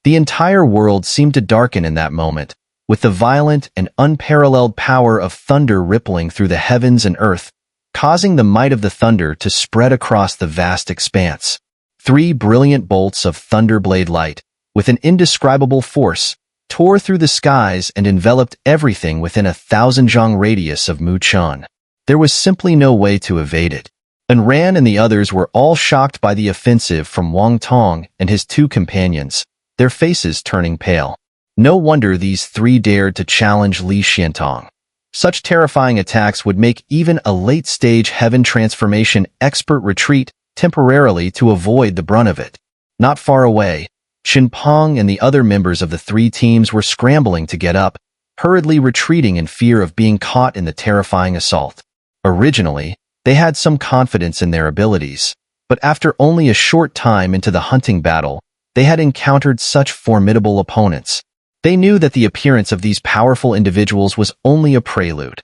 The entire world seemed to darken in that moment, with the violent and unparalleled power of thunder rippling through the heavens and earth, causing the might of the thunder to spread across the vast expanse. 3 brilliant bolts of thunderblade light, with an indescribable force, tore through the skies and enveloped everything within a 1,000-zhang radius of Mu Chen. There was simply no way to evade it. And Ran and the others were all shocked by the offensive from Wang Tong and his 2 companions, their faces turning pale. No wonder these 3 dared to challenge Li Xiantong. Such terrifying attacks would make even a late-stage heaven transformation expert retreat temporarily to avoid the brunt of it. Not far away, Qin Peng and the other members of the 3 teams were scrambling to get up, hurriedly retreating in fear of being caught in the terrifying assault. Originally, they had some confidence in their abilities, but after only a short time into the hunting battle, they had encountered such formidable opponents. They knew that the appearance of these powerful individuals was only a prelude.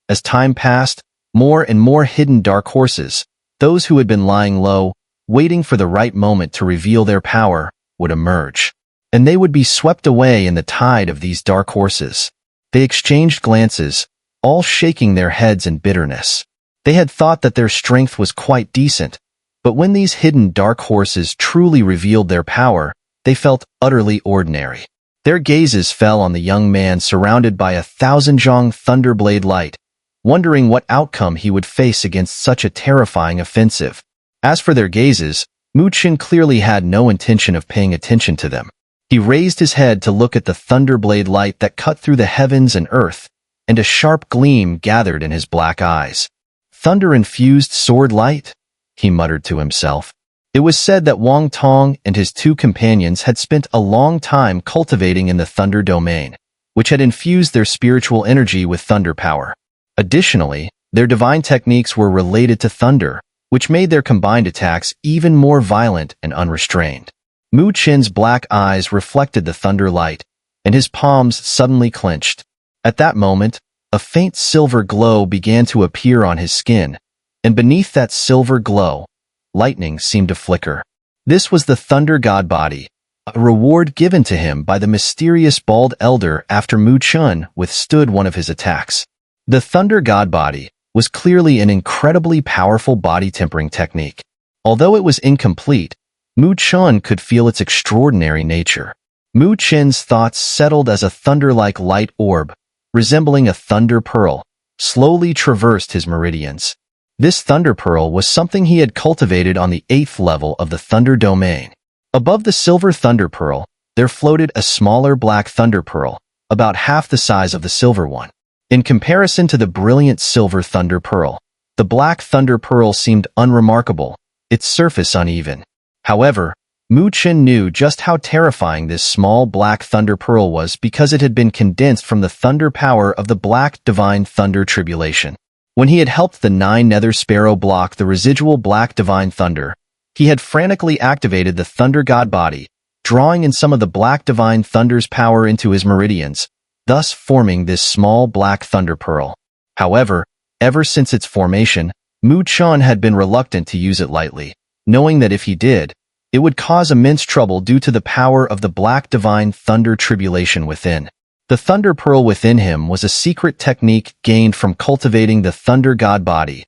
As time passed, more and more hidden dark horses, those who had been lying low, waiting for the right moment to reveal their power, would emerge. And they would be swept away in the tide of these dark horses. They exchanged glances, all shaking their heads in bitterness. They had thought that their strength was quite decent, but when these hidden dark horses truly revealed their power, they felt utterly ordinary. Their gazes fell on the young man surrounded by 1,000-zhang thunderblade light, wondering what outcome he would face against such a terrifying offensive. As for their gazes, Mu Chen clearly had no intention of paying attention to them. He raised his head to look at the thunderblade light that cut through the heavens and earth, and a sharp gleam gathered in his black eyes. Thunder-infused sword light? He muttered to himself. It was said that Wang Tong and his 2 companions had spent a long time cultivating in the thunder domain, which had infused their spiritual energy with thunder power. Additionally, their divine techniques were related to thunder, which made their combined attacks even more violent and unrestrained. Mu Chen's black eyes reflected the thunder light, and his palms suddenly clenched. At that moment, a faint silver glow began to appear on his skin, and beneath that silver glow, lightning seemed to flicker. This was the Thunder God Body, a reward given to him by the mysterious bald elder after Mu Chen withstood one of his attacks. The Thunder God Body was clearly an incredibly powerful body tempering technique. Although it was incomplete, Mu Chen could feel its extraordinary nature. Mu Chen's thoughts settled as a thunder-like light orb, resembling a thunder pearl, slowly traversed his meridians. This thunder pearl was something he had cultivated on the 8th level of the thunder domain. Above the silver thunder pearl, there floated a smaller black thunder pearl, about half the size of the silver one. In comparison to the brilliant silver thunder pearl, the black thunder pearl seemed unremarkable, its surface uneven. However, Mu Chen knew just how terrifying this small black thunder pearl was because it had been condensed from the thunder power of the black divine thunder tribulation. When he had helped the 9 nether sparrow block the residual black divine thunder, he had frantically activated the Thunder God Body, drawing in some of the black divine thunder's power into his meridians, thus forming this small black thunder pearl. However, ever since its formation, Mu Chen had been reluctant to use it lightly, knowing that if he did, it would cause immense trouble due to the power of the black divine thunder tribulation within. The thunder pearl within him was a secret technique gained from cultivating the Thunder God Body,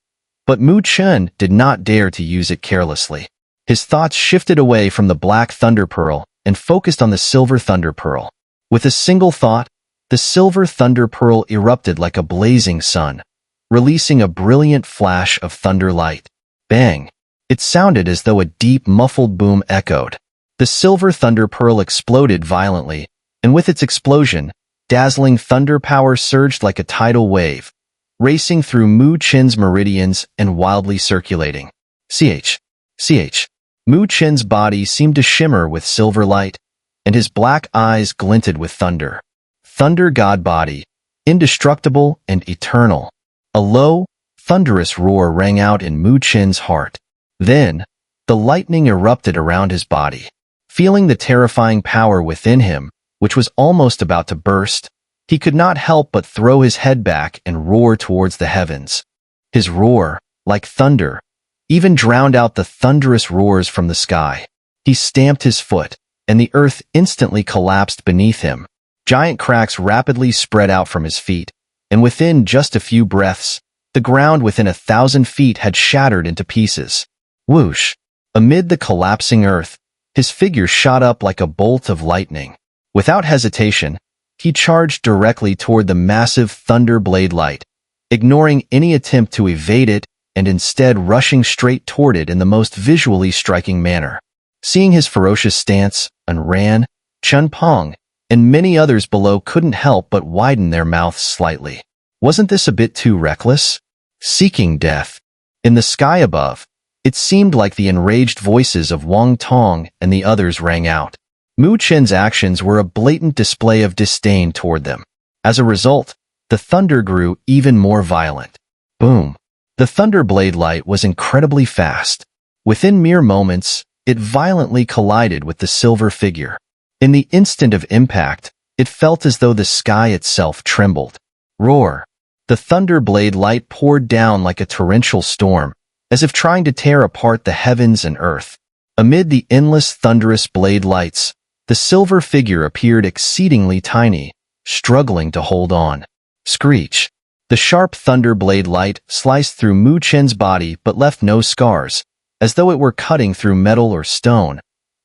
but Mu Chen did not dare to use it carelessly. His thoughts shifted away from the black thunder pearl and focused on the silver thunder pearl. With a single thought, the silver thunder pearl erupted like a blazing sun, releasing a brilliant flash of thunder light. Bang! It sounded as though a deep, muffled boom echoed. The silver thunder pearl exploded violently, and with its explosion, dazzling thunder power surged like a tidal wave, racing through Mu Chen's meridians and wildly circulating. Ch. Mu Chen's body seemed to shimmer with silver light, and his black eyes glinted with thunder. Thunder God Body, indestructible and eternal. A low, thunderous roar rang out in Mu Chen's heart. Then, the lightning erupted around his body. Feeling the terrifying power within him, which was almost about to burst, he could not help but throw his head back and roar towards the heavens. His roar, like thunder, even drowned out the thunderous roars from the sky. He stamped his foot, and the earth instantly collapsed beneath him. Giant cracks rapidly spread out from his feet, and within just a few breaths, the ground within 1,000 feet had shattered into pieces. Whoosh! Amid the collapsing earth, his figure shot up like a bolt of lightning. Without hesitation, he charged directly toward the massive thunder blade light, ignoring any attempt to evade it and instead rushing straight toward it in the most visually striking manner. Seeing his ferocious stance, Ran, Chen and many others below couldn't help but widen their mouths slightly. Wasn't this a bit too reckless? Seeking death. In the sky above, it seemed like the enraged voices of Wang Tong and the others rang out. Mu Chen's actions were a blatant display of disdain toward them. As a result, the thunder grew even more violent. Boom! The thunder blade light was incredibly fast. Within mere moments, it violently collided with the silver figure. In the instant of impact, it felt as though the sky itself trembled. Roar! The thunder blade light poured down like a torrential storm, as if trying to tear apart the heavens and earth. Amid the endless thunderous blade lights, the silver figure appeared exceedingly tiny, struggling to hold on. Screech! The sharp thunder blade light sliced through Mu Chen's body but left no scars, as though it were cutting through metal or stone,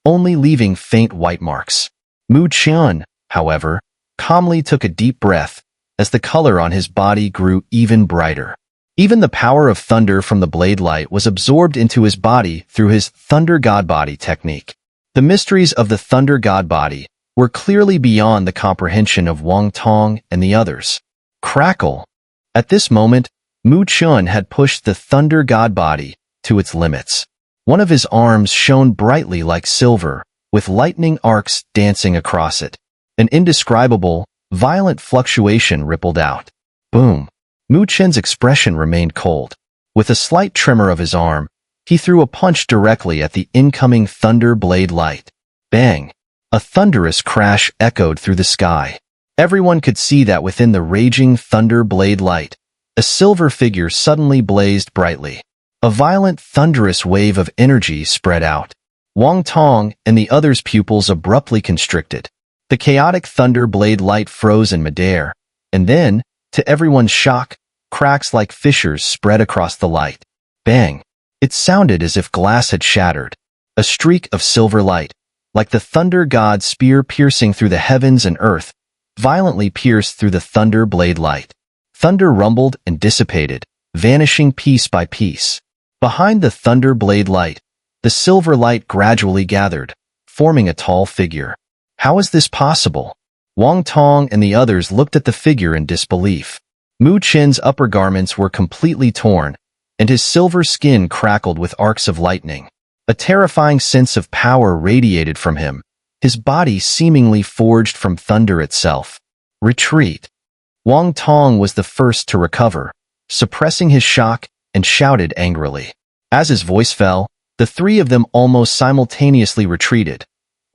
only leaving faint white marks. Mu Chen, however, calmly took a deep breath as the color on his body grew even brighter. Even the power of thunder from the blade light was absorbed into his body through his Thunder God Body technique. The mysteries of the Thunder God Body were clearly beyond the comprehension of Wang Tong and the others. Crackle! At this moment, Mu Chen had pushed the Thunder God Body to its limits. One of his arms shone brightly like silver, with lightning arcs dancing across it. An indescribable, violent fluctuation rippled out. Boom! Mu Chen's expression remained cold. With a slight tremor of his arm, he threw a punch directly at the incoming thunder blade light. Bang! A thunderous crash echoed through the sky. Everyone could see that within the raging thunder blade light, a silver figure suddenly blazed brightly. A violent, thunderous wave of energy spread out. Wang Tong and the others' pupils abruptly constricted. The chaotic thunder blade light froze in midair, and then, to everyone's shock, cracks like fissures spread across the light. Bang! It sounded as if glass had shattered. A streak of silver light, like the thunder god's spear piercing through the heavens and earth, violently pierced through the thunder blade light. Thunder rumbled and dissipated, vanishing piece by piece. Behind the thunder blade light, the silver light gradually gathered, forming a tall figure. How is this possible? Wang Tong and the others looked at the figure in disbelief. Mu Chen's upper garments were completely torn, and his silver skin crackled with arcs of lightning. A terrifying sense of power radiated from him, his body seemingly forged from thunder itself. Retreat! Wang Tong was the first to recover, suppressing his shock, and shouted angrily. As his voice fell, the three of them almost simultaneously retreated,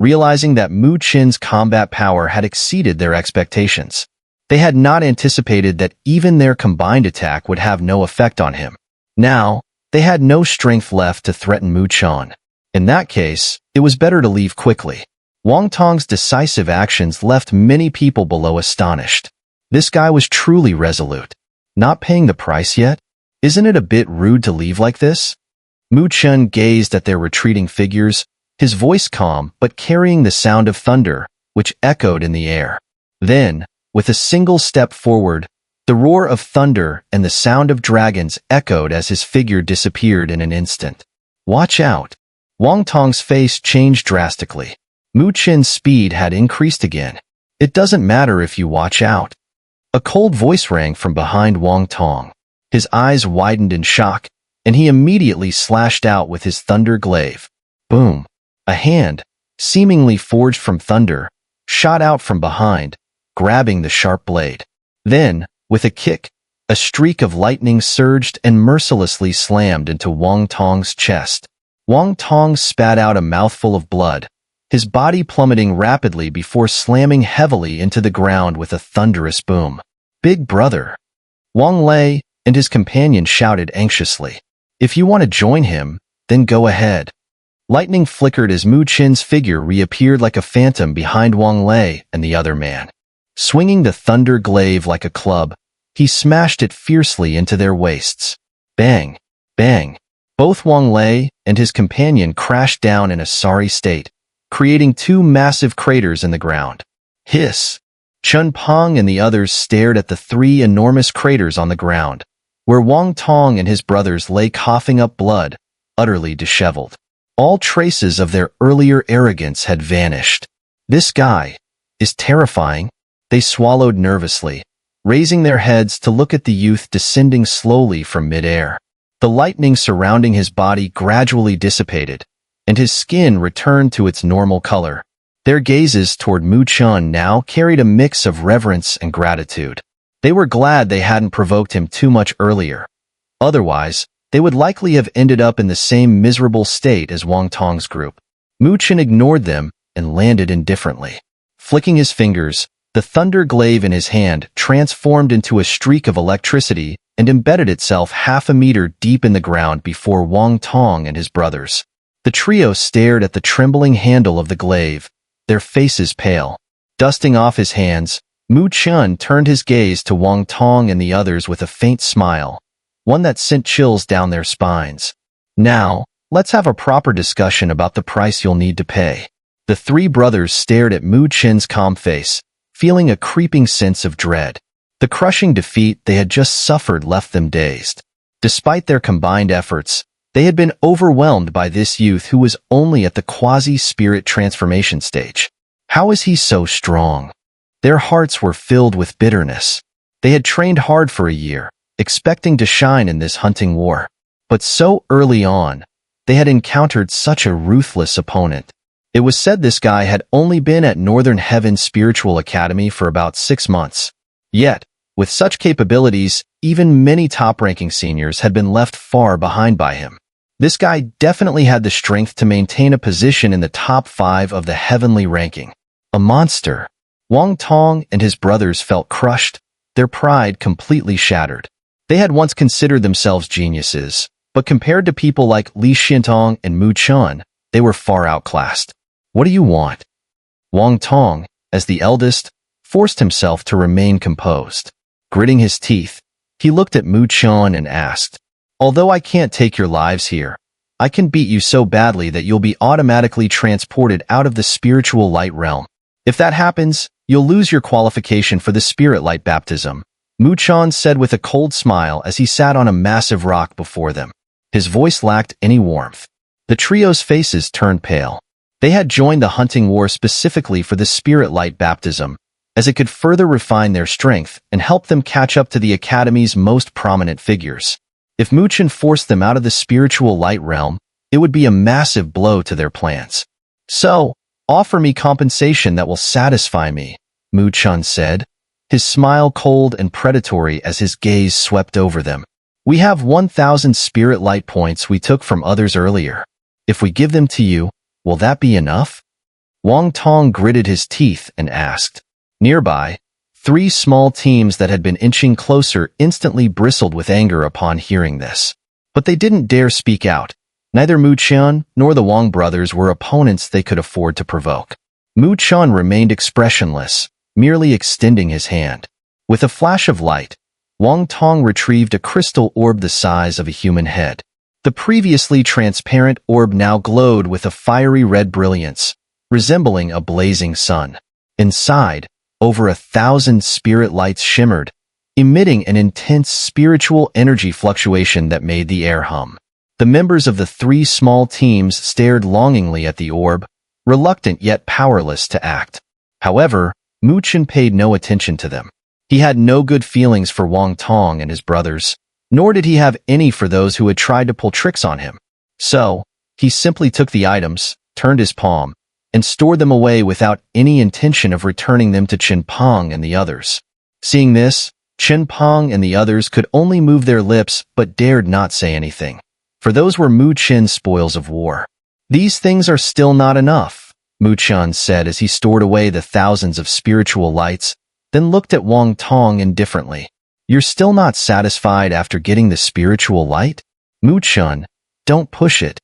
realizing that Mu Chen's combat power had exceeded their expectations. They had not anticipated that even their combined attack would have no effect on him. Now, they had no strength left to threaten Mu Chen. In that case, it was better to leave quickly. Wang Tong's decisive actions left many people below astonished. This guy was truly resolute. Not paying the price yet? Isn't it a bit rude to leave like this? Mu Chen gazed at their retreating figures, his voice calm but carrying the sound of thunder, which echoed in the air. Then, with a single step forward, the roar of thunder and the sound of dragons echoed as his figure disappeared in an instant. Watch out! Wang Tong's face changed drastically. Mu Chen's speed had increased again. It doesn't matter if you watch out. A cold voice rang from behind Wang Tong. His eyes widened in shock, and he immediately slashed out with his thunder glaive. Boom! A hand, seemingly forged from thunder, shot out from behind, grabbing the sharp blade. Then, with a kick, a streak of lightning surged and mercilessly slammed into Wang Tong's chest. Wang Tong spat out a mouthful of blood, his body plummeting rapidly before slamming heavily into the ground with a thunderous boom. Big brother! Wang Lei and his companion shouted anxiously. If you want to join him, then go ahead. Lightning flickered as Mu Chen's figure reappeared like a phantom behind Wang Lei and the other man. Swinging the thunder glaive like a club, he smashed it fiercely into their waists. Bang! Bang! Both Wang Lei and his companion crashed down in a sorry state, creating two massive craters in the ground. Hiss! Chen Peng and the others stared at the three enormous craters on the ground, where Wang Tong and his brothers lay coughing up blood, utterly disheveled. All traces of their earlier arrogance had vanished. This guy is terrifying, they swallowed nervously, raising their heads to look at the youth descending slowly from midair. The lightning surrounding his body gradually dissipated, and his skin returned to its normal color. Their gazes toward Mu Chen now carried a mix of reverence and gratitude. They were glad they hadn't provoked him too much earlier. Otherwise, they would likely have ended up in the same miserable state as Wang Tong's group. Mu Chen ignored them and landed indifferently. Flicking his fingers, the thunder glaive in his hand transformed into a streak of electricity and embedded itself half a meter deep in the ground before Wang Tong and his brothers. The trio stared at the trembling handle of the glaive, their faces pale. Dusting off his hands, Mu Chen turned his gaze to Wang Tong and the others with a faint smile, one that sent chills down their spines. Now, let's have a proper discussion about the price you'll need to pay. The three brothers stared at Mu Chen's calm face, feeling a creeping sense of dread. The crushing defeat they had just suffered left them dazed. Despite their combined efforts, they had been overwhelmed by this youth who was only at the quasi-spirit transformation stage. How is he so strong? Their hearts were filled with bitterness. They had trained hard for a year, expecting to shine in this hunting war. But so early on, they had encountered such a ruthless opponent. It was said this guy had only been at Northern Heaven Spiritual Academy for about 6 months. Yet, with such capabilities, even many top-ranking seniors had been left far behind by him. This guy definitely had the strength to maintain a position in the top 5 of the heavenly ranking. A monster. Wang Tong and his brothers felt crushed, their pride completely shattered. They had once considered themselves geniuses, but compared to people like Li Xintong and Mu Chen, they were far outclassed. What do you want? Wang Tong, as the eldest, forced himself to remain composed. Gritting his teeth, he looked at Mu Chen and asked, "Although I can't take your lives here, I can beat you so badly that you'll be automatically transported out of the spiritual light realm. If that happens, you'll lose your qualification for the spirit light baptism," Mu Chen said with a cold smile as he sat on a massive rock before them. His voice lacked any warmth. The trio's faces turned pale. They had joined the hunting war specifically for the spirit light baptism, as it could further refine their strength and help them catch up to the Academy's most prominent figures. If Mu Chen forced them out of the spiritual light realm, it would be a massive blow to their plans. "So, offer me compensation that will satisfy me," Mu Chen said, his smile cold and predatory as his gaze swept over them. "We have 1,000 spirit light points we took from others earlier. If we give them to you, will that be enough?" Wang Tong gritted his teeth and asked. Nearby, 3 small teams that had been inching closer instantly bristled with anger upon hearing this. But they didn't dare speak out. Neither Mu Chen nor the Wang brothers were opponents they could afford to provoke. Mu Chen remained expressionless, merely extending his hand. With a flash of light, Wang Tong retrieved a crystal orb the size of a human head. The previously transparent orb now glowed with a fiery red brilliance, resembling a blazing sun. Inside, over 1,000 spirit lights shimmered, emitting an intense spiritual energy fluctuation that made the air hum. The members of the 3 small teams stared longingly at the orb, reluctant yet powerless to act. However, Mu Chen paid no attention to them. He had no good feelings for Wang Tong and his brothers, nor did he have any for those who had tried to pull tricks on him. So, he simply took the items, turned his palm, and stored them away without any intention of returning them to Chen Peng and the others. Seeing this, Chen Peng and the others could only move their lips but dared not say anything, for those were Mu Chen's spoils of war. "These things are still not enough," Mu Chen said as he stored away the thousands of spiritual lights, then looked at Wang Tong indifferently. "You're still not satisfied after getting the spiritual light? Mu Chen, don't push it."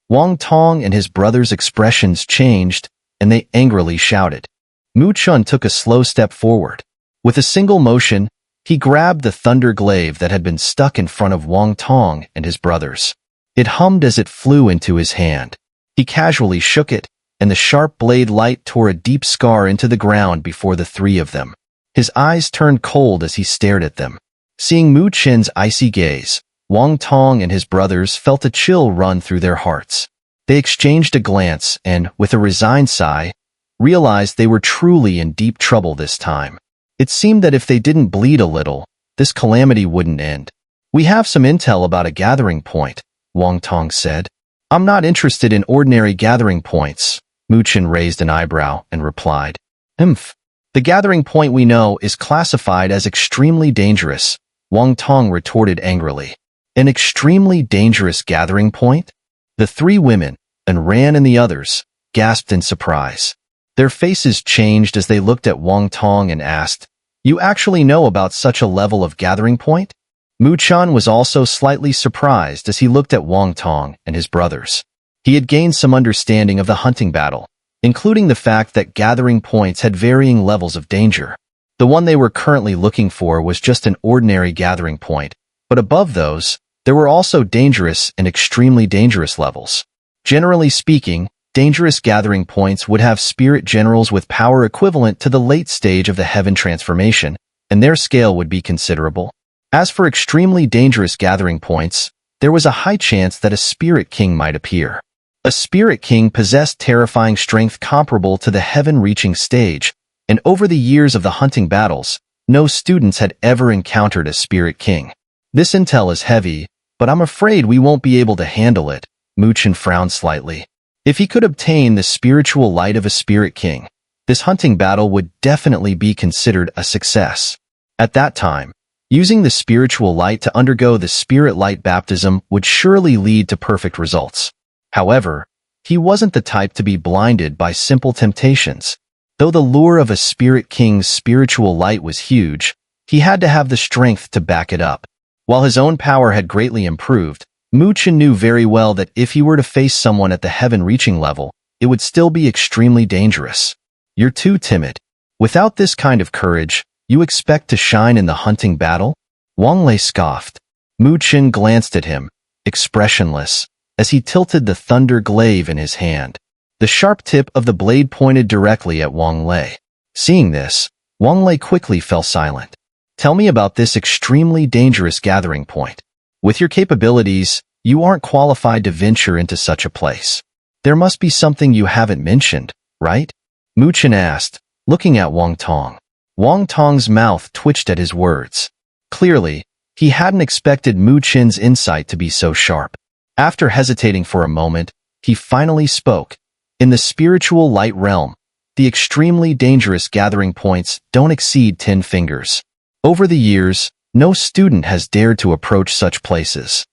Wang Tong and his brothers' expressions changed, and they angrily shouted. Mu Chun took a slow step forward. With a single motion, he grabbed the thunder glaive that had been stuck in front of Wang Tong and his brothers. It hummed as it flew into his hand. He casually shook it, and the sharp blade light tore a deep scar into the ground before the three of them. His eyes turned cold as he stared at them. Seeing Mu Chen's icy gaze, Wang Tong and his brothers felt a chill run through their hearts. They exchanged a glance and, with a resigned sigh, realized they were truly in deep trouble this time. It seemed that if they didn't bleed a little, this calamity wouldn't end. We have some intel about a gathering point, Wang Tong said. I'm not interested in ordinary gathering points. Mu Chen raised an eyebrow and replied. The gathering point we know is classified as extremely dangerous, Wang Tong retorted angrily. An extremely dangerous gathering point? The three women, and Ran and the others, gasped in surprise. Their faces changed as they looked at Wang Tong and asked, You actually know about such a level of gathering point? Mu Chun was also slightly surprised as he looked at Wang Tong and his brothers. He had gained some understanding of the hunting battle, including the fact that gathering points had varying levels of danger. The one they were currently looking for was just an ordinary gathering point, but above those, there were also dangerous and extremely dangerous levels. Generally speaking, dangerous gathering points would have spirit generals with power equivalent to the late stage of the heaven transformation, and their scale would be considerable. As for extremely dangerous gathering points, there was a high chance that a spirit king might appear. A spirit king possessed terrifying strength comparable to the heaven-reaching stage, and over the years of the hunting battles, no students had ever encountered a spirit king. This intel is heavy, but I'm afraid we won't be able to handle it, Mu Chen frowned slightly. If he could obtain the spiritual light of a spirit king, this hunting battle would definitely be considered a success. At that time, using the spiritual light to undergo the spirit light baptism would surely lead to perfect results. However, he wasn't the type to be blinded by simple temptations. Though the lure of a spirit king's spiritual light was huge, he had to have the strength to back it up. While his own power had greatly improved, Mu Chen knew very well that if he were to face someone at the heaven-reaching level, it would still be extremely dangerous. You're too timid. Without this kind of courage, you expect to shine in the hunting battle? Wang Lei scoffed. Mu Chen glanced at him, expressionless, as he tilted the thunder glaive in his hand. The sharp tip of the blade pointed directly at Wang Lei. Seeing this, Wang Lei quickly fell silent. Tell me about this extremely dangerous gathering point. With your capabilities, you aren't qualified to venture into such a place. There must be something you haven't mentioned, right? Mu Chen asked, looking at Wang Tong. Wang Tong's mouth twitched at his words. Clearly, he hadn't expected Mu Chen's insight to be so sharp. After hesitating for a moment, he finally spoke. In the spiritual light realm, the extremely dangerous gathering points don't exceed 10 fingers. Over the years, no student has dared to approach such places.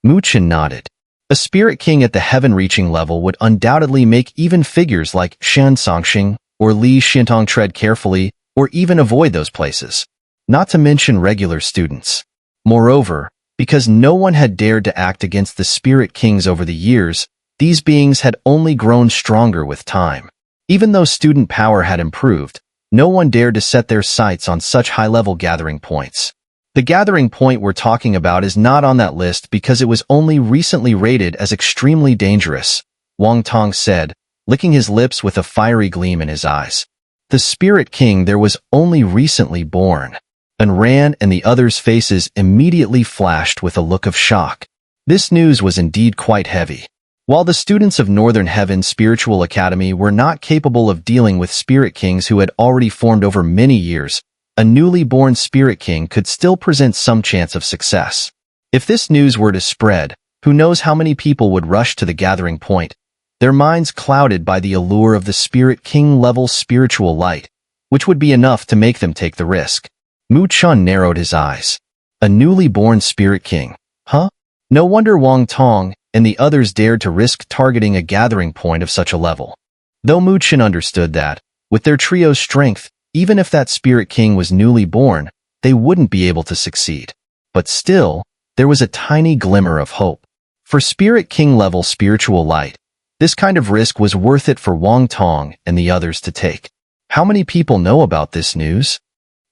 Mu Chen nodded. A spirit king at the heaven-reaching level would undoubtedly make even figures like Shan Songxing or Li Xintong tread carefully or even avoid those places, not to mention regular students. Moreover, because no one had dared to act against the spirit kings over the years, these beings had only grown stronger with time. Even though student power had improved, no one dared to set their sights on such high-level gathering points. The gathering point we're talking about is not on that list because it was only recently rated as extremely dangerous, Wang Tong said, licking his lips with a fiery gleam in his eyes. The spirit king there was only recently born. And Ran and the others' faces immediately flashed with a look of shock. This news was indeed quite heavy. While the students of Northern Heaven Spiritual Academy were not capable of dealing with spirit kings who had already formed over many years, a newly born spirit king could still present some chance of success. If this news were to spread, who knows how many people would rush to the gathering point, their minds clouded by the allure of the spirit king-level spiritual light, which would be enough to make them take the risk. Mu Chun narrowed his eyes. A newly born spirit king, huh? No wonder Wang Tong and the others dared to risk targeting a gathering point of such a level. Though Mu Chen understood that, with their trio's strength, even if that spirit king was newly born, they wouldn't be able to succeed. But still, there was a tiny glimmer of hope. For Spirit King level spiritual light, this kind of risk was worth it for Wang Tong and the others to take. How many people know about this news?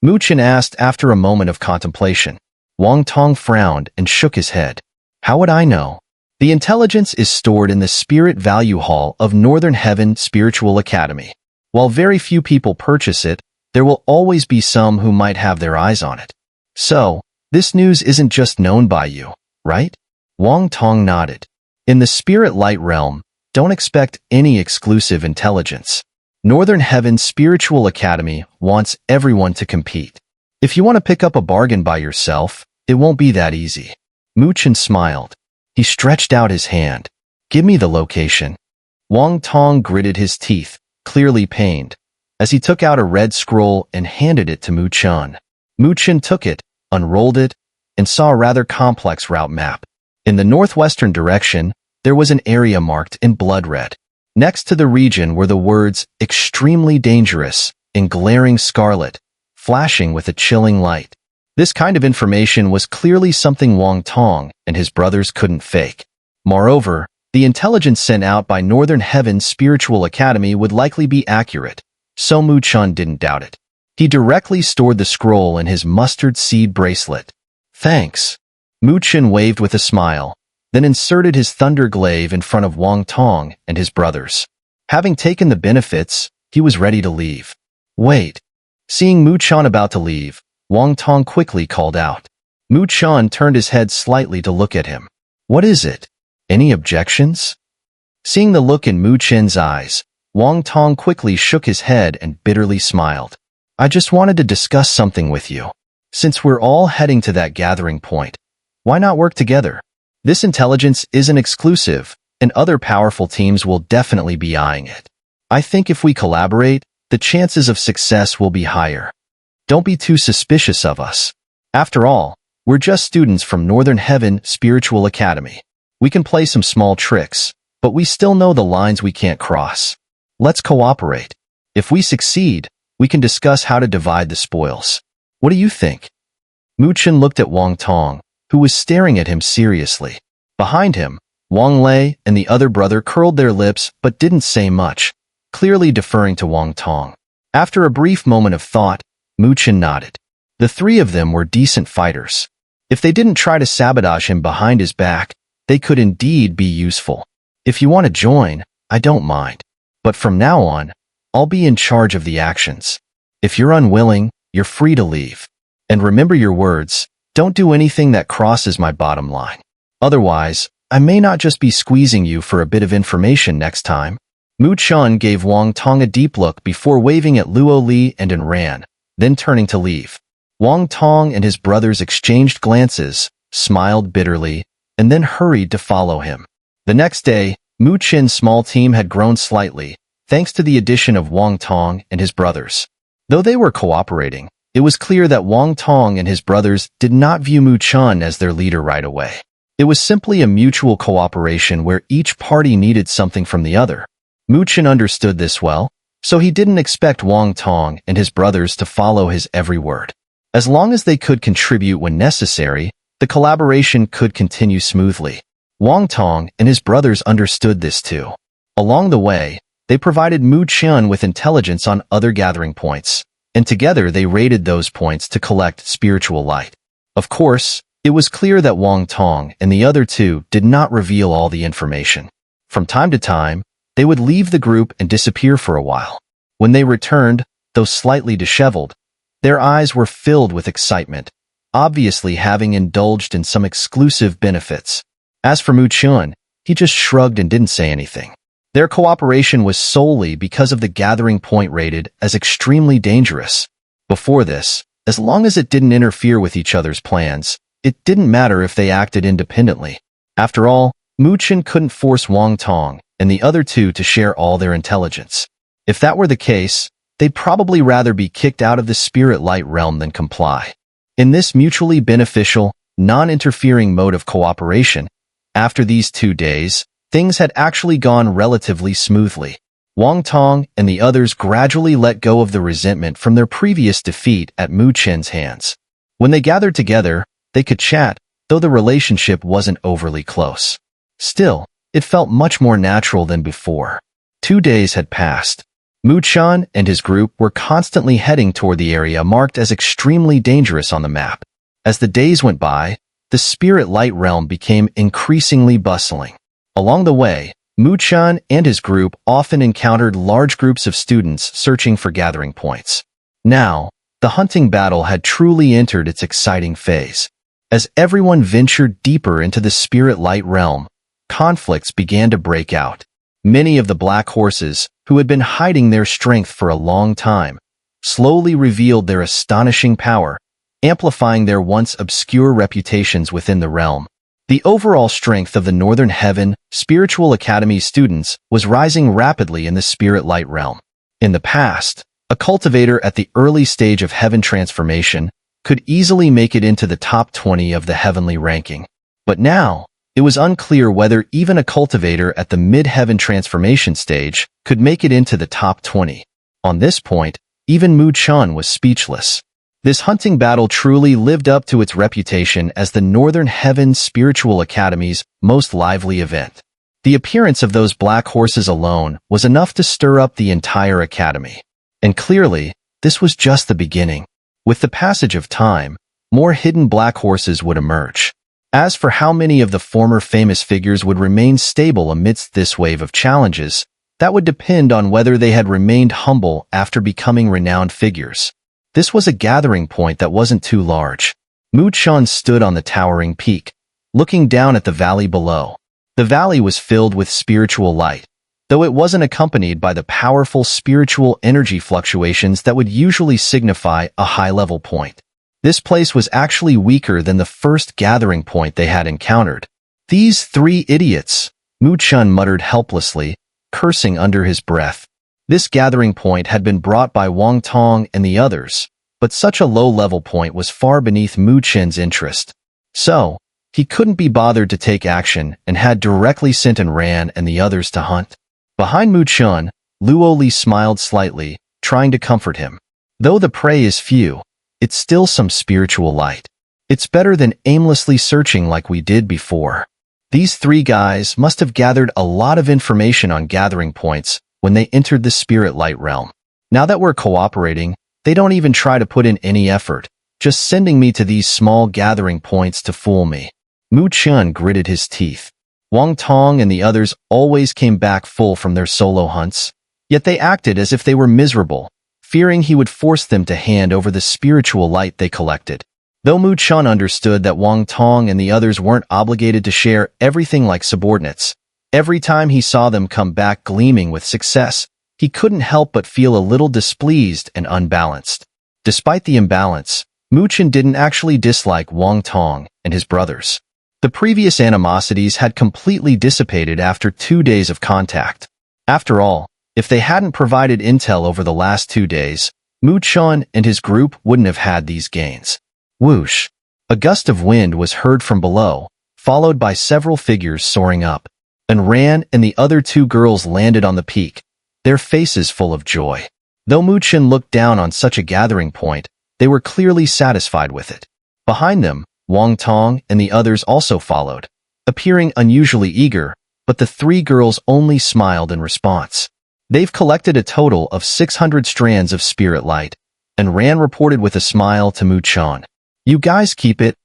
Mu Chen asked after a moment of contemplation. Wang Tong frowned and shook his head. How would I know? The intelligence is stored in the Spirit Value Hall of Northern Heaven Spiritual Academy. While very few people purchase it, there will always be some who might have their eyes on it. So, this news isn't just known by you, right? Wang Tong nodded. In the Spirit Light realm, don't expect any exclusive intelligence. Northern Heaven Spiritual Academy wants everyone to compete. If you want to pick up a bargain by yourself, it won't be that easy. Mu Chen smiled. He stretched out his hand. Give me the location. Wang Tong gritted his teeth, clearly pained, as he took out a red scroll and handed it to Mu Chen. Mu Chen took it, unrolled it, and saw a rather complex route map. In the northwestern direction, there was an area marked in blood red. Next to the region were the words, extremely dangerous, in glaring scarlet, flashing with a chilling light. This kind of information was clearly something Wang Tong and his brothers couldn't fake. Moreover, the intelligence sent out by Northern Heaven Spiritual Academy would likely be accurate, so Mu Chen didn't doubt it. He directly stored the scroll in his mustard seed bracelet. Thanks. Mu Chen waved with a smile, then inserted his thunder glaive in front of Wang Tong and his brothers. Having taken the benefits, he was ready to leave. Wait. Seeing Mu Chen about to leave, Wang Tong quickly called out. Mu Chen turned his head slightly to look at him. What is it? Any objections? Seeing the look in Mu Chen's eyes, Wang Tong quickly shook his head and bitterly smiled. I just wanted to discuss something with you. Since we're all heading to that gathering point, why not work together? This intelligence isn't exclusive, and other powerful teams will definitely be eyeing it. I think if we collaborate, the chances of success will be higher. Don't be too suspicious of us. After all, we're just students from Northern Heaven Spiritual Academy. We can play some small tricks, but we still know the lines we can't cross. Let's cooperate. If we succeed, we can discuss how to divide the spoils. What do you think? Mu Chen looked at Wang Tong, who was staring at him seriously. Behind him, Wang Lei and the other brother curled their lips but didn't say much, clearly deferring to Wang Tong. After a brief moment of thought, Mu Chen nodded. The three of them were decent fighters. If they didn't try to sabotage him behind his back, they could indeed be useful. If you want to join, I don't mind. But from now on, I'll be in charge of the actions. If you're unwilling, you're free to leave. And remember your words, don't do anything that crosses my bottom line. Otherwise, I may not just be squeezing you for a bit of information next time. Mu Chen gave Wang Tong a deep look before waving at Luo Li and ran, then turning to leave. Wang Tong and his brothers exchanged glances, smiled bitterly, and then hurried to follow him. The next day, Mu Chen's small team had grown slightly, thanks to the addition of Wang Tong and his brothers. Though they were cooperating, it was clear that Wang Tong and his brothers did not view Mu Chen as their leader right away. It was simply a mutual cooperation where each party needed something from the other. Mu Chen understood this well, so he didn't expect Wang Tong and his brothers to follow his every word. As long as they could contribute when necessary, the collaboration could continue smoothly. Wang Tong and his brothers understood this too. Along the way, they provided Mu Chen with intelligence on other gathering points, and together they raided those points to collect spiritual light. Of course, it was clear that Wang Tong and the other two did not reveal all the information. From time to time, they would leave the group and disappear for a while. When they returned, though slightly disheveled, their eyes were filled with excitement, obviously having indulged in some exclusive benefits. As for Mu Chen, he just shrugged and didn't say anything. Their cooperation was solely because of the gathering point rated as extremely dangerous. Before this, as long as it didn't interfere with each other's plans, it didn't matter if they acted independently. After all, Mu Chen couldn't force Wang Tong and the other two to share all their intelligence. If that were the case, they'd probably rather be kicked out of the spirit light realm than comply. In this mutually beneficial, non-interfering mode of cooperation, after these 2 days, things had actually gone relatively smoothly. Wang Tong and the others gradually let go of the resentment from their previous defeat at Mu Chen's hands. When they gathered together, they could chat, though the relationship wasn't overly close. Still, it felt much more natural than before. 2 days had passed. Chen and his group were constantly heading toward the area marked as extremely dangerous on the map. As the days went by, the spirit light realm became increasingly bustling. Along the way, Chen and his group often encountered large groups of students searching for gathering points. Now, the hunting battle had truly entered its exciting phase. As everyone ventured deeper into the spirit light realm, conflicts began to break out. Many of the black horses, who had been hiding their strength for a long time, slowly revealed their astonishing power, amplifying their once obscure reputations within the realm. The overall strength of the Northern Heaven Spiritual Academy students was rising rapidly in the spirit light realm. In the past, a cultivator at the early stage of heaven transformation could easily make it into the top 20 of the heavenly ranking. But now, it was unclear whether even a cultivator at the mid-heaven transformation stage could make it into the top 20. On this point, even Chen was speechless. This hunting battle truly lived up to its reputation as the Northern Heaven Spiritual Academy's most lively event. The appearance of those black horses alone was enough to stir up the entire academy. And clearly, this was just the beginning. With the passage of time, more hidden black horses would emerge. As for how many of the former famous figures would remain stable amidst this wave of challenges, that would depend on whether they had remained humble after becoming renowned figures. This was a gathering point that wasn't too large. Chen stood on the towering peak, looking down at the valley below. The valley was filled with spiritual light, though it wasn't accompanied by the powerful spiritual energy fluctuations that would usually signify a high-level point. This place was actually weaker than the first gathering point they had encountered. "These 3 idiots," Chen muttered helplessly, cursing under his breath. This gathering point had been brought by Wang Tong and the others, but such a low-level point was far beneath Chen's interest. So, he couldn't be bothered to take action and had directly sent Ran and the others to hunt. Behind Chen, Luo Li smiled slightly, trying to comfort him. Though the prey is few, it's still some spiritual light. It's better than aimlessly searching like we did before. These 3 guys must have gathered a lot of information on gathering points when they entered the spirit light realm. Now that we're cooperating, they don't even try to put in any effort, just sending me to these small gathering points to fool me. Chen gritted his teeth. Wang Tong and the others always came back full from their solo hunts, yet they acted as if they were miserable, fearing he would force them to hand over the spiritual light they collected. Though Chen understood that Wang Tong and the others weren't obligated to share everything like subordinates, every time he saw them come back gleaming with success, he couldn't help but feel a little displeased and unbalanced. Despite the imbalance, Chen didn't actually dislike Wang Tong and his brothers. The previous animosities had completely dissipated after 2 days of contact. After all, if they hadn't provided intel over the last 2 days, Chen and his group wouldn't have had these gains. Whoosh! A gust of wind was heard from below, followed by several figures soaring up. And Ran and the other 2 girls landed on the peak, their faces full of joy. Though Chen looked down on such a gathering point, they were clearly satisfied with it. Behind them, Wang Tong and the others also followed, appearing unusually eager, but the 3 girls only smiled in response. They've collected a total of 600 strands of spirit light, and Ran reported with a smile to Chen. "You guys keep it,"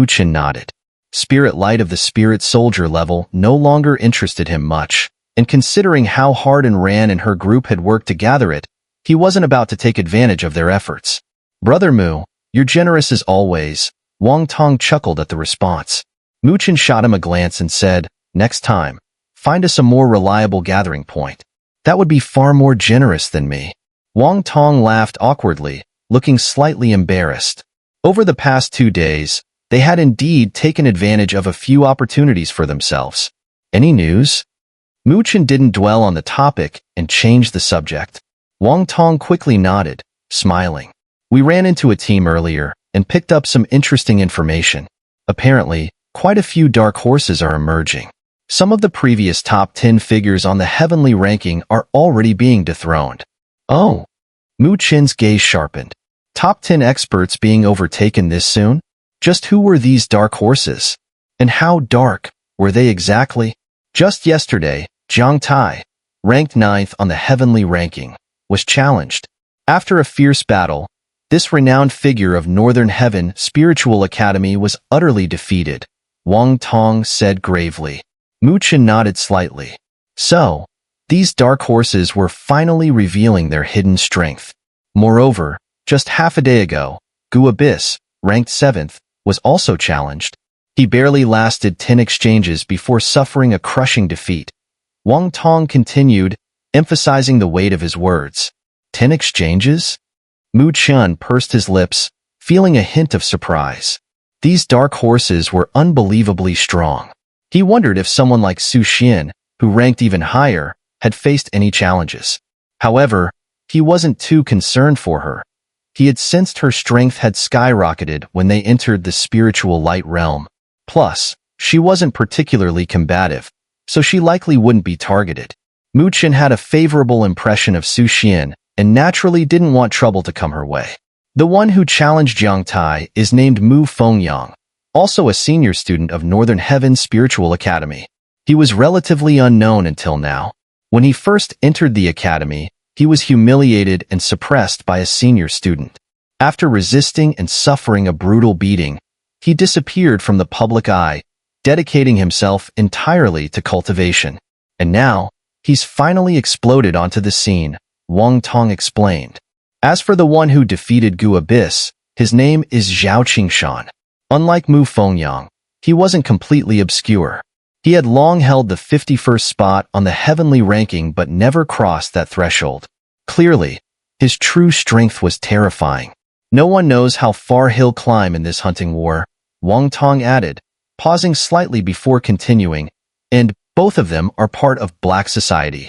Chen nodded. Spirit light of the spirit soldier level no longer interested him much, and considering how hard Ran and her group had worked to gather it, he wasn't about to take advantage of their efforts. "Brother you're generous as always," Wang Tong chuckled at the response. Chen shot him a glance and said, "Next time, find us a more reliable gathering point. That would be far more generous than me." Wang Tong laughed awkwardly, looking slightly embarrassed. Over the past 2 days, they had indeed taken advantage of a few opportunities for themselves. "Any news?" Chen didn't dwell on the topic and changed the subject. Wang Tong quickly nodded, smiling. "We ran into a team earlier and picked up some interesting information. Apparently, quite a few dark horses are emerging. Some of the previous top 10 figures on the heavenly ranking are already being dethroned." "Oh." Chen's gaze sharpened. Top 10 experts being overtaken this soon? Just who were these dark horses? And how dark were they exactly? Just yesterday, Jiang Tai, ranked 9th on the heavenly ranking, was challenged. After a fierce battle, this renowned figure of Northern Heaven Spiritual Academy was utterly defeated, Wang Tong said gravely. Mu Chen nodded slightly. So, these dark horses were finally revealing their hidden strength. Moreover, just half a day ago, Gu Abyss, ranked 7th, was also challenged. He barely lasted 10 exchanges before suffering a crushing defeat. Wang Tong continued, emphasizing the weight of his words. 10 exchanges? Mu Chen pursed his lips, feeling a hint of surprise. These dark horses were unbelievably strong. He wondered if someone like Su Xian, who ranked even higher, had faced any challenges. However, he wasn't too concerned for her. He had sensed her strength had skyrocketed when they entered the spiritual light realm. Plus, she wasn't particularly combative, so she likely wouldn't be targeted. Mu Chen had a favorable impression of Su Xian and naturally didn't want trouble to come her way. The one who challenged Jiang Tai is named Mu Fengyang, also a senior student of Northern Heaven Spiritual Academy. He was relatively unknown until now. When he first entered the academy, he was humiliated and suppressed by a senior student. After resisting and suffering a brutal beating, he disappeared from the public eye, dedicating himself entirely to cultivation. And now, he's finally exploded onto the scene, Wang Tong explained. As for the one who defeated Gu Abyss, his name is Zhao Qingshan. Unlike Mu Fengyang, he wasn't completely obscure. He had long held the 51st spot on the heavenly ranking but never crossed that threshold. Clearly, his true strength was terrifying. No one knows how far he'll climb in this hunting war, Wang Tong added, pausing slightly before continuing, and both of them are part of Black Society.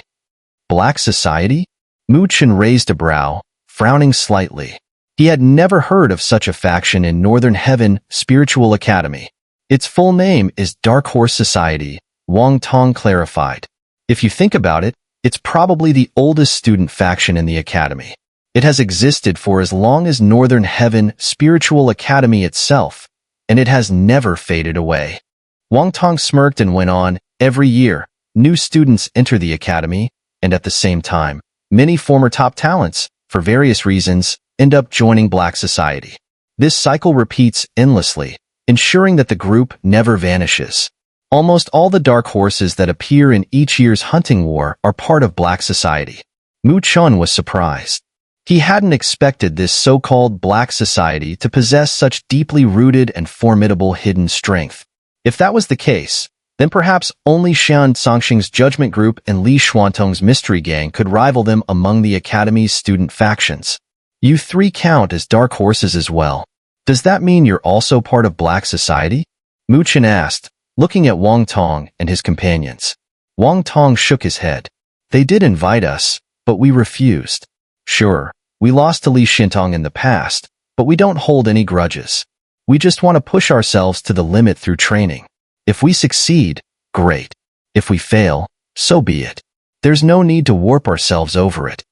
Black Society? Mu Chen raised a brow, frowning slightly. He had never heard of such a faction in Northern Heaven Spiritual Academy. Its full name is Dark Horse Society, Wang Tong clarified. If you think about it, it's probably the oldest student faction in the academy. It has existed for as long as Northern Heaven Spiritual Academy itself, and it has never faded away. Wang Tong smirked and went on, every year, new students enter the academy, and at the same time, many former top talents, for various reasons, end up joining Black Society. This cycle repeats endlessly, ensuring that the group never vanishes. Almost all the dark horses that appear in each year's hunting war are part of Black Society. Mu Chen was surprised. He hadn't expected this so-called Black Society to possess such deeply rooted and formidable hidden strength. If that was the case, then perhaps only Xian Songxing's Judgment Group and Li Xuantong's Mystery Gang could rival them among the Academy's student factions. You three count as dark horses as well. Does that mean you're also part of Black Society? Mu Chen asked, looking at Wang Tong and his companions. Wang Tong shook his head. They did invite us, but we refused. Sure, we lost to Li Xuantong in the past, but we don't hold any grudges. We just want to push ourselves to the limit through training. If we succeed, great. If we fail, so be it. There's no need to warp ourselves over it.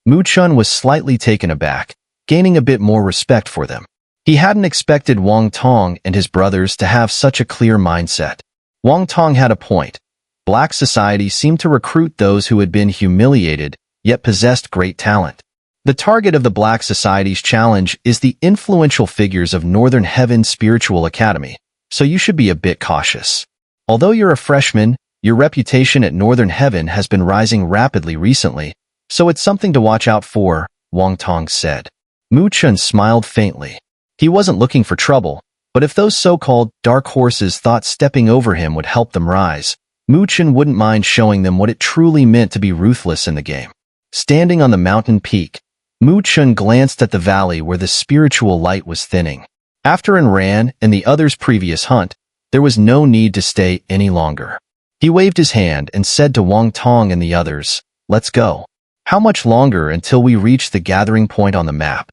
Mu Chen was slightly taken aback, gaining a bit more respect for them. He hadn't expected Wang Tong and his brothers to have such a clear mindset. Wang Tong had a point. Black Society seemed to recruit those who had been humiliated, yet possessed great talent. The target of the Black Society's challenge is the influential figures of Northern Heaven Spiritual Academy, so you should be a bit cautious. Although you're a freshman, your reputation at Northern Heaven has been rising rapidly recently, so it's something to watch out for, Wang Tong said. Mu Chen smiled faintly. He wasn't looking for trouble, but if those so-called dark horses thought stepping over him would help them rise, Mu Chen wouldn't mind showing them what it truly meant to be ruthless in the game. Standing on the mountain peak, Mu Chen glanced at the valley where the spiritual light was thinning. After Ran and the others' previous hunt, there was no need to stay any longer. He waved his hand and said to Wang Tong and the others, "Let's go. How much longer until we reach the gathering point on the map?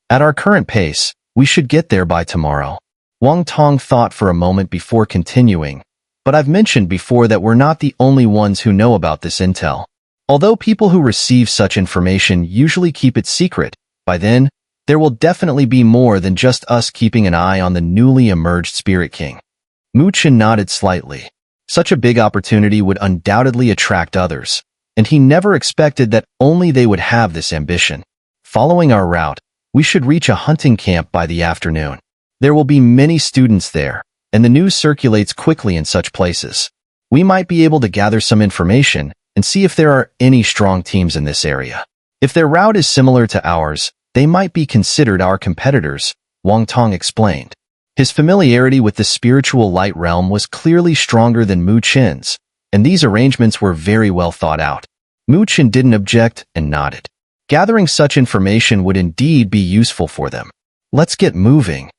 At our current pace, we should get there by tomorrow." Wang Tong thought for a moment before continuing, but I've mentioned before that we're not the only ones who know about this intel. Although people who receive such information usually keep it secret, by then, there will definitely be more than just us keeping an eye on the newly emerged Spirit King. Mu Chen nodded slightly. Such a big opportunity would undoubtedly attract others, and he never expected that only they would have this ambition. Following our route, we should reach a hunting camp by the afternoon. There will be many students there, and the news circulates quickly in such places. We might be able to gather some information and see if there are any strong teams in this area. If their route is similar to ours, they might be considered our competitors, Wang Tong explained. His familiarity with the spiritual light realm was clearly stronger than Mu Chen's, and these arrangements were very well thought out. Mu Chen didn't object and nodded. Gathering such information would indeed be useful for them. Let's get moving.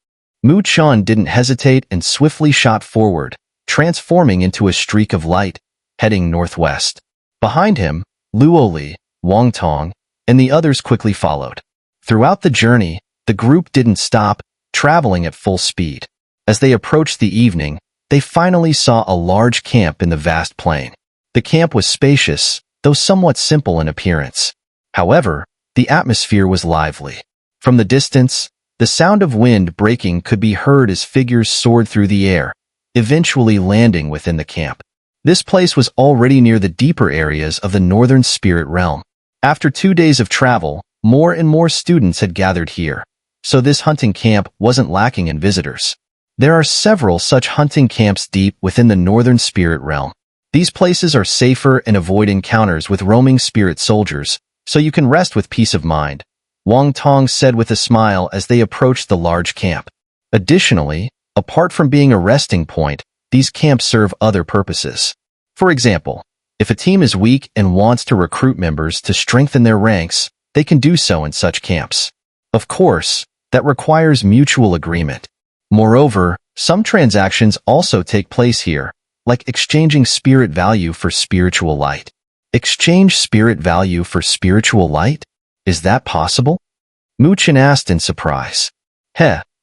Mu Chen didn't hesitate and swiftly shot forward, transforming into a streak of light, heading northwest. Behind him, Luoli, Wang Tong, and the others quickly followed. Throughout the journey, the group didn't stop, traveling at full speed. As they approached the evening, they finally saw a large camp in the vast plain. The camp was spacious, though somewhat simple in appearance. However, the atmosphere was lively. From the distance, the sound of wind breaking could be heard as figures soared through the air, eventually landing within the camp. This place was already near the deeper areas of the northern spirit realm. After 2 days of travel, more and more students had gathered here, so this hunting camp wasn't lacking in visitors. There are several such hunting camps deep within the northern spirit realm. These places are safer and avoid encounters with roaming spirit soldiers, so you can rest with peace of mind, Wang Tong said with a smile as they approached the large camp. Additionally, apart from being a resting point, these camps serve other purposes. For example, if a team is weak and wants to recruit members to strengthen their ranks, they can do so in such camps. Of course, that requires mutual agreement. Moreover, some transactions also take place here, like exchanging spirit value for spiritual light. Exchange spirit value for spiritual light? Is that possible? Mu Chen asked in surprise.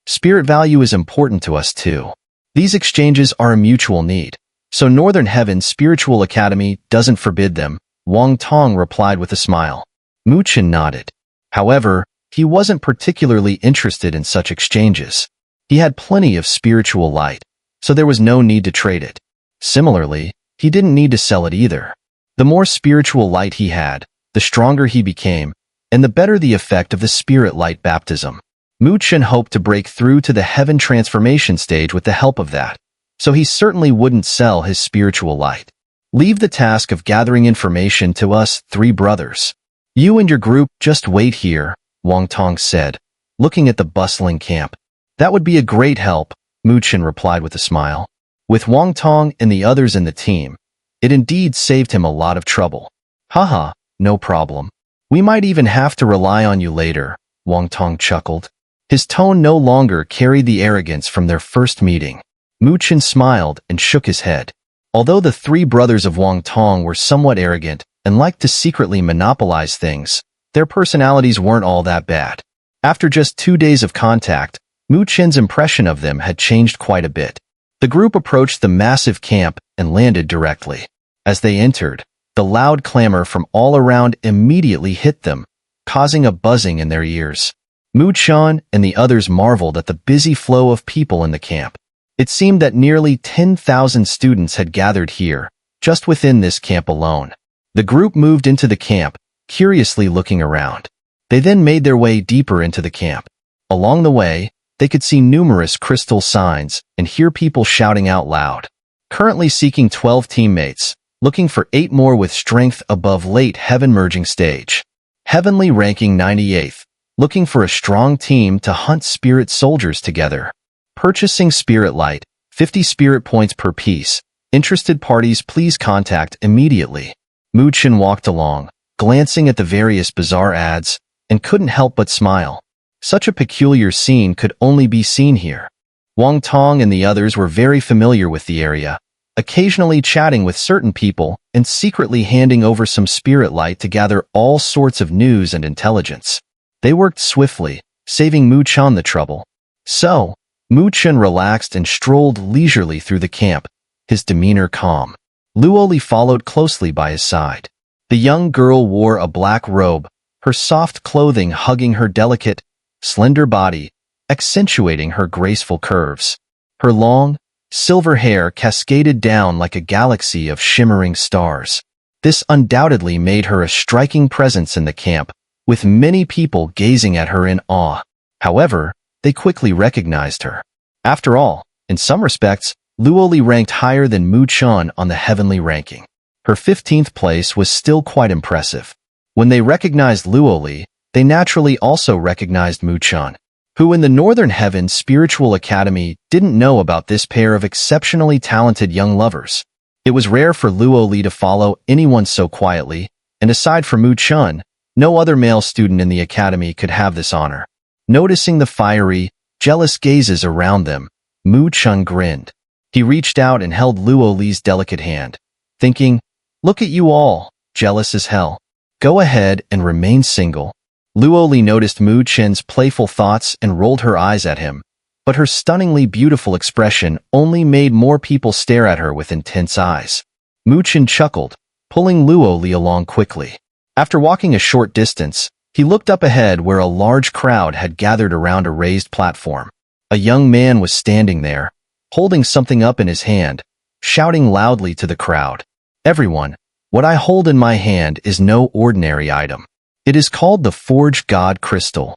Spirit value is important to us too. These exchanges are a mutual need, so Northern Heaven Spiritual Academy doesn't forbid them, Wang Tong replied with a smile. Mu Chen nodded. However, he wasn't particularly interested in such exchanges. He had plenty of spiritual light, so there was no need to trade it. Similarly, he didn't need to sell it either. The more spiritual light he had, the stronger he became, and the better the effect of the spirit light baptism. Mu Chen hoped to break through to the heaven transformation stage with the help of that, so he certainly wouldn't sell his spiritual light. Leave the task of gathering information to us 3 brothers. You and your group just wait here, Wang Tong said, looking at the bustling camp. That would be a great help, Mu Chen replied with a smile. With Wang Tong and the others in the team, it indeed saved him a lot of trouble. Haha, no problem. We might even have to rely on you later, Wang Tong chuckled. His tone no longer carried the arrogance from their first meeting. Mu Chen smiled and shook his head. Although the 3 brothers of Wang Tong were somewhat arrogant and liked to secretly monopolize things, their personalities weren't all that bad. After just 2 days of contact, Mu Chen's impression of them had changed quite a bit. The group approached the massive camp and landed directly. As they entered, the loud clamor from all around immediately hit them, causing a buzzing in their ears. Mu Chen and the others marveled at the busy flow of people in the camp. It seemed that nearly 10,000 students had gathered here, just within this camp alone. The group moved into the camp, curiously looking around. They then made their way deeper into the camp. Along the way, they could see numerous crystal signs and hear people shouting out loud. Currently seeking 12 teammates, looking for 8 more with strength above late heaven merging stage. Heavenly ranking 98th, looking for a strong team to hunt spirit soldiers together. Purchasing spirit light, 50 spirit points per piece. Interested parties please contact immediately. Mu Chen walked along, glancing at the various bizarre ads, and couldn't help but smile. Such a peculiar scene could only be seen here. Wang Tong and the others were very familiar with the area, occasionally chatting with certain people and secretly handing over some spirit light to gather all sorts of news and intelligence. They worked swiftly, saving Mu Chen the trouble. So, Mu Chen relaxed and strolled leisurely through the camp, his demeanor calm. Luoli followed closely by his side. The young girl wore a black robe, her soft clothing hugging her delicate, slender body, accentuating her graceful curves. Her long, Silver hair cascaded down like a galaxy of shimmering stars. This undoubtedly made her a striking presence in the camp, with many people gazing at her in awe. However, they quickly recognized her. After all, in some respects, Luoli ranked higher than Mu Chen on the heavenly ranking. Her 15th place was still quite impressive. When they recognized Luoli, they naturally also recognized Mu Chen, who in the Northern Heaven Spiritual Academy didn't know about this pair of exceptionally talented young lovers. It was rare for Luoli to follow anyone so quietly, and aside from Mu Chen, no other male student in the academy could have this honor. Noticing the fiery, jealous gazes around them, Mu Chen grinned. He reached out and held Luoli's delicate hand, thinking, "Look at you all, jealous as hell. Go ahead and remain single." Luoli noticed Mu Chen's playful thoughts and rolled her eyes at him, but her stunningly beautiful expression only made more people stare at her with intense eyes. Mu Chen chuckled, pulling Luoli along quickly. After walking a short distance, he looked up ahead where a large crowd had gathered around a raised platform. A young man was standing there, holding something up in his hand, shouting loudly to the crowd, "Everyone, what I hold in my hand is no ordinary item. It is called the Forge God Crystal.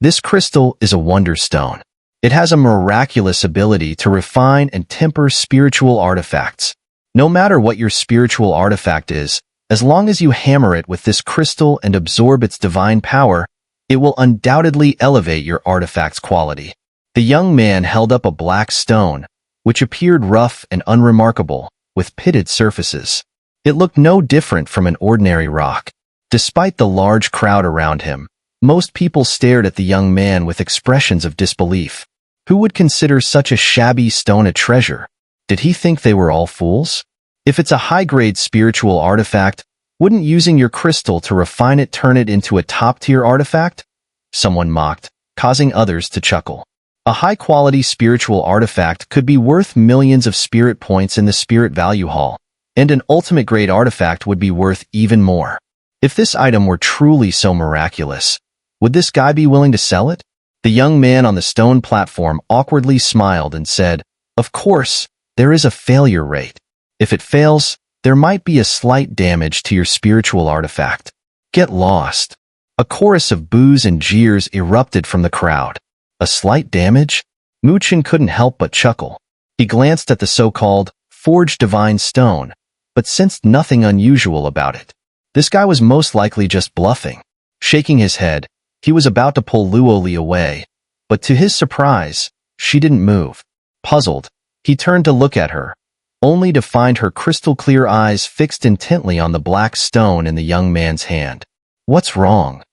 This crystal is a wonder stone. It has a miraculous ability to refine and temper spiritual artifacts. No matter what your spiritual artifact is, as long as you hammer it with this crystal and absorb its divine power, it will undoubtedly elevate your artifact's quality." The young man held up a black stone, which appeared rough and unremarkable, with pitted surfaces. It looked no different from an ordinary rock. Despite the large crowd around him, most people stared at the young man with expressions of disbelief. Who would consider such a shabby stone a treasure? Did he think they were all fools? If it's a high-grade spiritual artifact, wouldn't using your crystal to refine it turn it into a top-tier artifact? Someone mocked, causing others to chuckle. A high-quality spiritual artifact could be worth millions of spirit points in the Spirit Value Hall, and an ultimate-grade artifact would be worth even more. If this item were truly so miraculous, would this guy be willing to sell it? The young man on the stone platform awkwardly smiled and said, "Of course, there is a failure rate. If it fails, there might be a slight damage to your spiritual artifact. Get lost." A chorus of boos and jeers erupted from the crowd. A slight damage? Mu Chen couldn't help but chuckle. He glanced at the so-called forged divine stone, but sensed nothing unusual about it. This guy was most likely just bluffing. Shaking his head, he was about to pull Luoli away, but to his surprise, she didn't move. Puzzled, he turned to look at her, only to find her crystal-clear eyes fixed intently on the black stone in the young man's hand. "What's wrong?"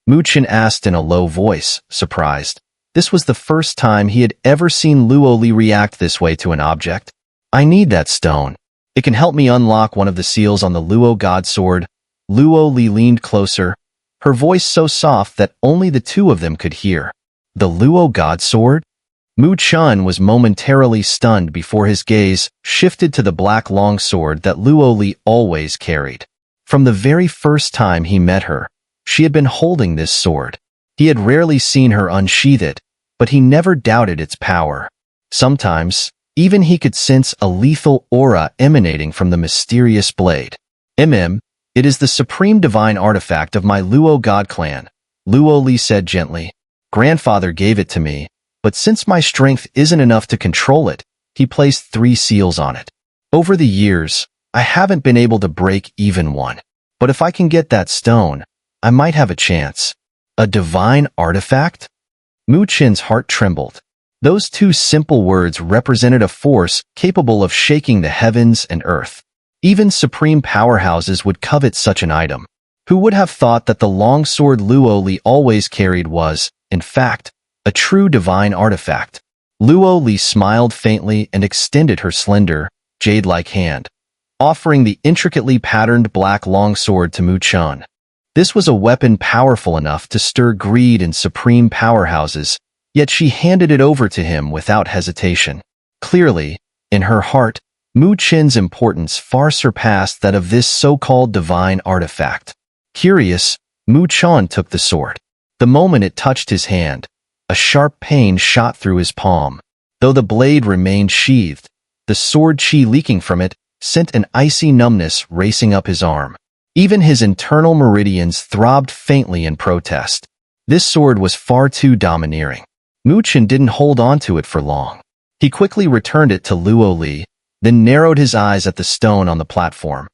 Mu Chen asked in a low voice, surprised. This was the first time he had ever seen Luoli react this way to an object. "I need that stone. It can help me unlock one of the seals on the Luo God Sword." Luoli leaned closer, her voice so soft that only the two of them could hear. "The Luo God Sword?" Mu Chen was momentarily stunned before his gaze shifted to the black longsword that Luoli always carried. From the very first time he met her, she had been holding this sword. He had rarely seen her unsheath it, but he never doubted its power. Sometimes, even he could sense a lethal aura emanating from the mysterious blade. It is the supreme divine artifact of my Luo God clan," Luoli said gently. "Grandfather gave it to me, but since my strength isn't enough to control it, he placed 3 seals on it. Over the years, I haven't been able to break even one. But if I can get that stone, I might have a chance." A divine artifact? Mu Chen's heart trembled. Those 2 simple words represented a force capable of shaking the heavens and earth. Even supreme powerhouses would covet such an item. Who would have thought that the longsword Luoli always carried was, in fact, a true divine artifact? Luoli smiled faintly and extended her slender, jade-like hand, offering the intricately patterned black longsword to Mu Chen. This was a weapon powerful enough to stir greed in supreme powerhouses, yet she handed it over to him without hesitation. Clearly, in her heart, Mu Chen's importance far surpassed that of this so-called divine artifact. Curious, Mu Chen took the sword. The moment it touched his hand, a sharp pain shot through his palm. Though the blade remained sheathed, the sword chi leaking from it sent an icy numbness racing up his arm. Even his internal meridians throbbed faintly in protest. This sword was far too domineering. Mu Chen didn't hold on to it for long. He quickly returned it to Luo Li, then narrowed his eyes at the stone on the platform.